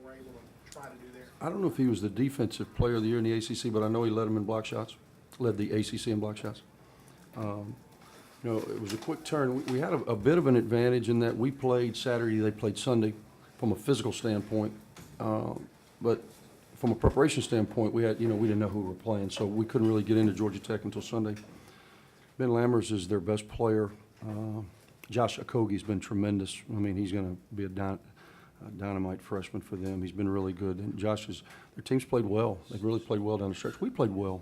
were able to try to do there? I don't know if he was the defensive player of the year in the ACC, but I know he led them in block shots, led the ACC in block shots. It was a quick turn. We had a bit of an advantage in that we played Saturday, they played Sunday from a physical standpoint. But from a preparation standpoint, we didn't know who we were playing, so we couldn't really get into Georgia Tech until Sunday. Ben Lammers is their best player. Josh Okogie's been tremendous. I mean, he's going to be a dynamite freshman for them. He's been really good. And their team's played well. They've really played well down the stretch. We played well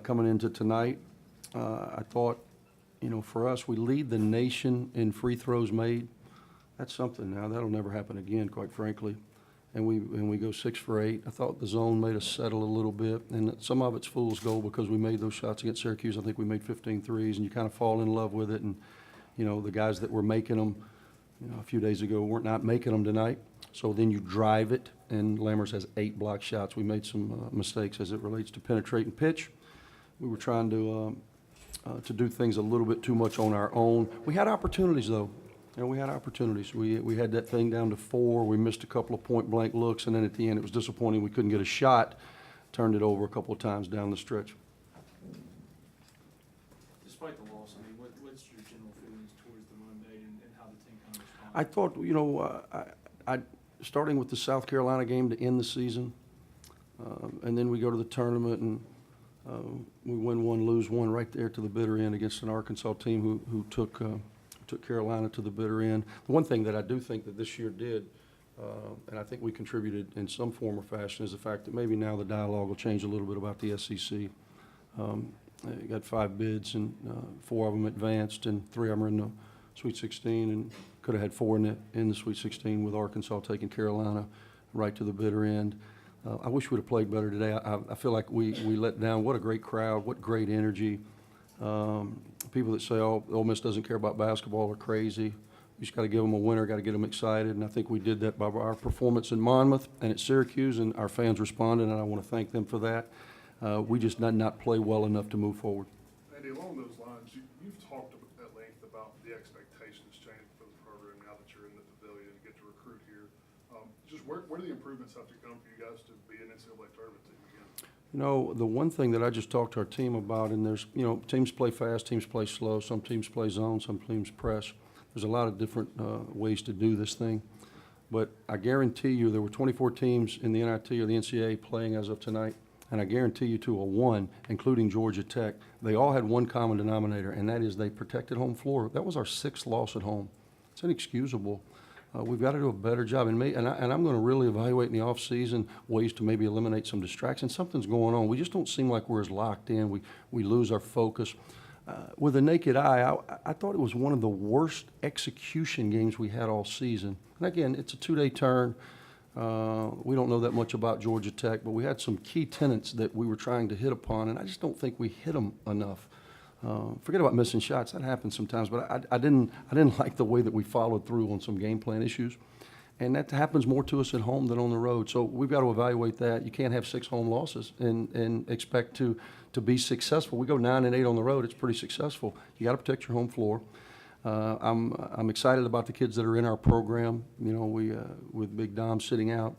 coming into tonight. I thought, for us, we lead the nation in free throws made. That's something now. That'll never happen again, quite frankly. And we go 6 for 8. I thought the zone made us settle a little bit, and some of it's fool's gold because we made those shots against Syracuse. I think we made 15 threes, and you kind of fall in love with it. And the guys that were making them, a few days ago weren't not making them tonight. So then you drive it, and Lammers has 8 block shots. We made some mistakes as it relates to penetrate and pitch. We were trying to do things a little bit too much on our own. We had opportunities, though. We had opportunities. We had that thing down to 4. We missed a couple of point-blank looks, and then at the end it was disappointing. We couldn't get a shot. Turned it over a couple of times down the stretch. Despite the loss, I mean, what's your general feelings towards the Monday and how the team kind of responded? I thought, I starting with the South Carolina game to end the season, and then we go to the tournament and we win one, lose one right there to the bitter end against an Arkansas team who took Carolina to the bitter end. The one thing that I do think that this year did, and I think we contributed in some form or fashion, is the fact that maybe now the dialogue will change a little bit about the SEC. You got 5 bids, and 4 of them advanced, and 3 of them are in the Sweet 16, and could have had 4 in the Sweet 16 with Arkansas taking Carolina right to the bitter end. I wish we would have played better today. I feel like we let down. What a great crowd, what great energy. People that say, oh, Ole Miss doesn't care about basketball are crazy. We just got to give them a winner, got to get them excited, and I think we did that by our performance in Monmouth and at Syracuse, and our fans responded, and I want to thank them for that. We just did not play well enough to move forward. Andy, along those lines, you've talked at length about the expectations changing for the program now that you're in the pavilion and get to recruit here. Just where do the improvements have to come for you guys to be an NCAA tournament team again? The one thing that I just talked to our team about, and there's, teams play fast, teams play slow, some teams play zone, some teams press. There's a lot of different ways to do this thing. But I guarantee you there were 24 teams in the NIT or the NCAA playing as of tonight, and I guarantee you to a 1, including Georgia Tech, they all had one common denominator, and that is they protected home floor. That was our 6th loss at home. It's inexcusable. We've got to do a better job, and I'm going to really evaluate in the offseason ways to maybe eliminate some distractions. Something's going on. We just don't seem like we're as locked in. We lose our focus. With a naked eye, I thought it was one of the worst execution games we had all season. And again, it's a 2-day turn. We don't know that much about Georgia Tech, but we had some key tenets that we were trying to hit upon, and I just don't think we hit them enough. Forget about missing shots. That happens sometimes, but I didn't like the way that we followed through on some game plan issues. And that happens more to us at home than on the road. So we've got to evaluate that. You can't have 6 home losses and expect to be successful. We go 9 and 8 on the road. It's pretty successful. You got to protect your home floor. I'm excited about the kids that are in our program. With Big Dom sitting out,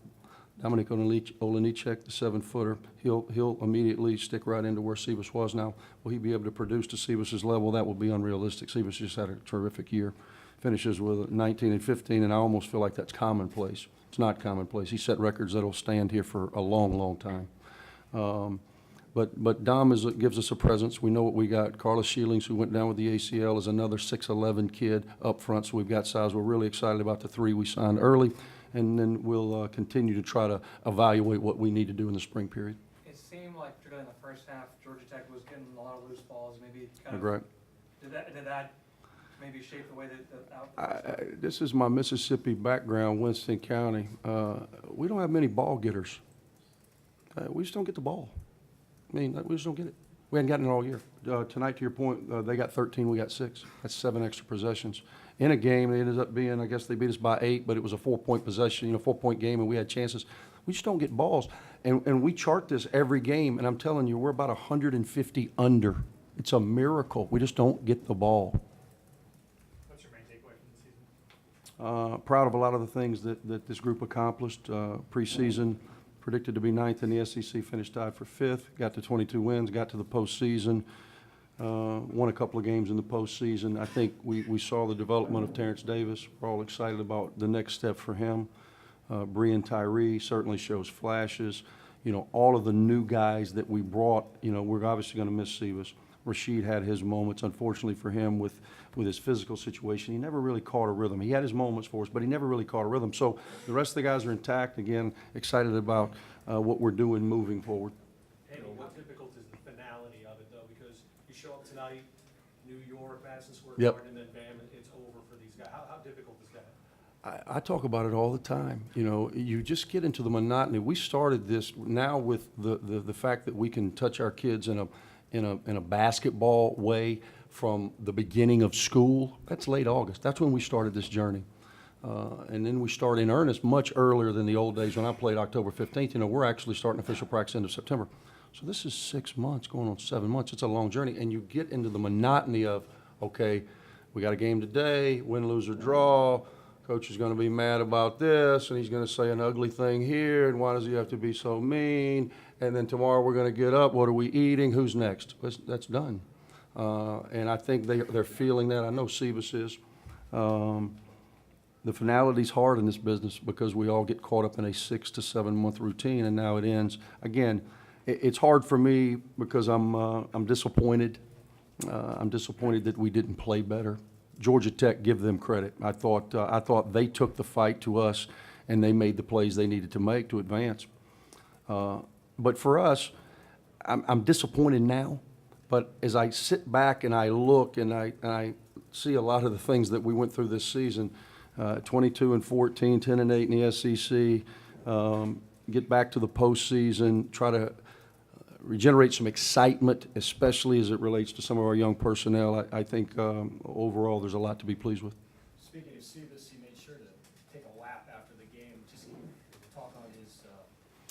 Dominic Olenicek, the 7-footer, he'll immediately stick right into where Sebas was. Now, will he be able to produce to Sebas' level? That will be unrealistic. Sebas just had a terrific year. Finishes with 19 and 15, and I almost feel like that's commonplace. It's not commonplace. He set records that will stand here for a long, long time. But Dom gives us a presence. We know what we got. Carlos Sheelings, who went down with the ACL, is another 6'11" kid up front, so we've got size. We're really excited about the 3 we signed early, and then we'll continue to try to evaluate what we need to do in the spring period. It seemed like, particularly in the first half, Georgia Tech was getting a lot of loose balls. Maybe kind of. Right. Did that maybe shape the way that the output? This is my Mississippi background, Winston County. We don't have many ball getters. We just don't get the ball. We just don't get it. We hadn't gotten it all year. Tonight, to your point, they got 13, we got 6. That's 7 extra possessions. In a game, it ended up being, I guess they beat us by 8, but it was a 4-point possession, 4-point game, and we had chances. We just don't get balls. And we chart this every game, and I'm telling you, we're about 150 under. It's a miracle. We just don't get the ball. What's your main takeaway from the Proud of a lot of the things that this group accomplished. Preseason predicted to be ninth in the SEC, finished tied for fifth, got to 22 wins, got to the postseason, won a couple of games in the postseason. I think we saw the development of Terrence Davis. We're all excited about the next step for him. Breon Tyree certainly shows flashes. You know, all of the new guys that we brought, you know, we're obviously going to miss Sebas. Rashid had his moments, unfortunately for him, with his physical situation. He never really caught a rhythm. He had his moments for us, but he never really caught a rhythm. So the rest of the guys are intact. Again, excited about what we're doing moving forward. Andy, how difficult is the finality of it, though? Because you show up tonight, New York, Madison Square Yep. Garden, and then bam, it's over for these guys. How difficult is that? I talk about it all the time. You know, you just get into the monotony. We started this now with the fact that we can touch our kids in a basketball way from the beginning of school. That's late August. That's when we started this journey. And then we start in earnest much earlier than the old days when I played October 15th. You know, we're actually starting official practice end of September. So this is 6 months, going on 7 months. It's a long journey. And you get into the monotony of, okay, we got a game today, win, lose, or draw. Coach is going to be mad about this, and he's going to say an ugly thing here, and why does he have to be so mean? And then tomorrow we're going to get up. What are we eating? Who's next? That's done. And I think they're feeling that. I know Sebas is. The finality's hard in this business because we all get caught up in a 6 to 7 month routine, and now it ends. Again, it's hard for me because I'm disappointed. I'm disappointed that we didn't play better. Georgia Tech, give them credit. I thought they took the fight to us, and they made the plays they needed to make to advance. But for us, I'm disappointed now. But as I sit back and I look and I see a lot of the things that we went through this season, 22-14, 10-8 in the SEC, get back to the postseason, try to regenerate some excitement, especially as it relates to some of our young personnel. I think overall there's a lot to be pleased with. Speaking of Sebas, he made sure to take a lap after the game, just talk on his,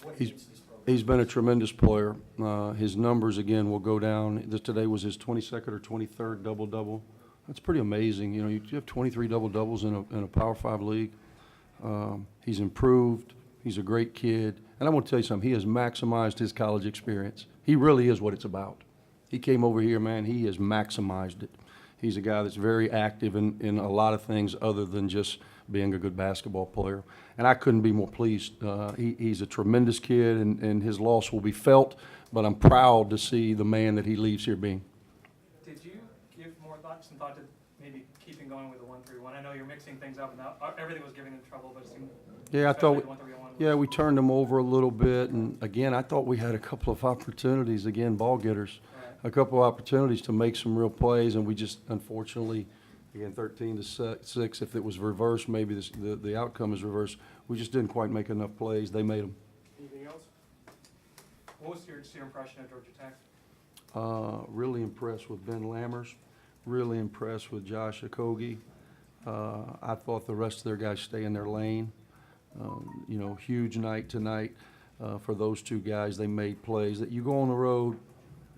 what he means to this program. He's been a tremendous player. His numbers, again, will go down. Today was his 22nd or 23rd double-double. That's pretty amazing. You know, you have 23 double-doubles in a Power 5 league. He's improved. He's a great kid. And I want to tell you something. He has maximized his college experience. He really is what it's about. He came over here, man. He has maximized it. He's a guy that's very active in a lot of things other than just being a good basketball player. And I couldn't be more pleased. He's a tremendous kid, and his loss will be felt, but I'm proud to see the man that he leaves here being. Did you give some thought to maybe keeping going with the 1-3-1? I know you're mixing things up, and now everything was giving him trouble, but it seemed Yeah, I thought, especially the 1-3-1 was- yeah, we turned them over a little bit, and again, I thought we had a couple of opportunities, again, ball getters, Right. a couple of opportunities to make some real plays, and we just, unfortunately, again, 13-6, if it was reversed, maybe the outcome is reversed. We just didn't quite make enough plays. They made them. Anything else? What was your impression of Georgia Tech? Really impressed with Ben Lammers, really impressed with Josh Okogie. I thought the rest of their guys stay in their lane. You know, huge night tonight for those two guys. They made plays. That you go on the road,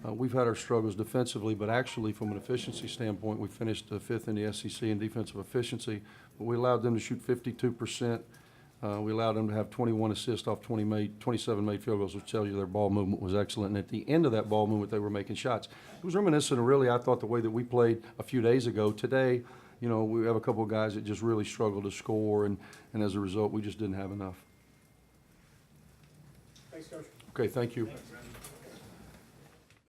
we've had our struggles defensively, but actually from an efficiency standpoint, we finished fifth in the SEC in defensive efficiency. But we allowed them to shoot 52%. We allowed them to have 21 assists off 27 made field goals, which tells you their ball movement was excellent. And at the end of that ball movement, they were making shots. It was reminiscent of really, I thought, the way that we played a few days ago. Today, you know, we have a couple of guys that just really struggled to score, and as a result, we just didn't have enough. Thanks, Coach. Okay, thank you. Thanks.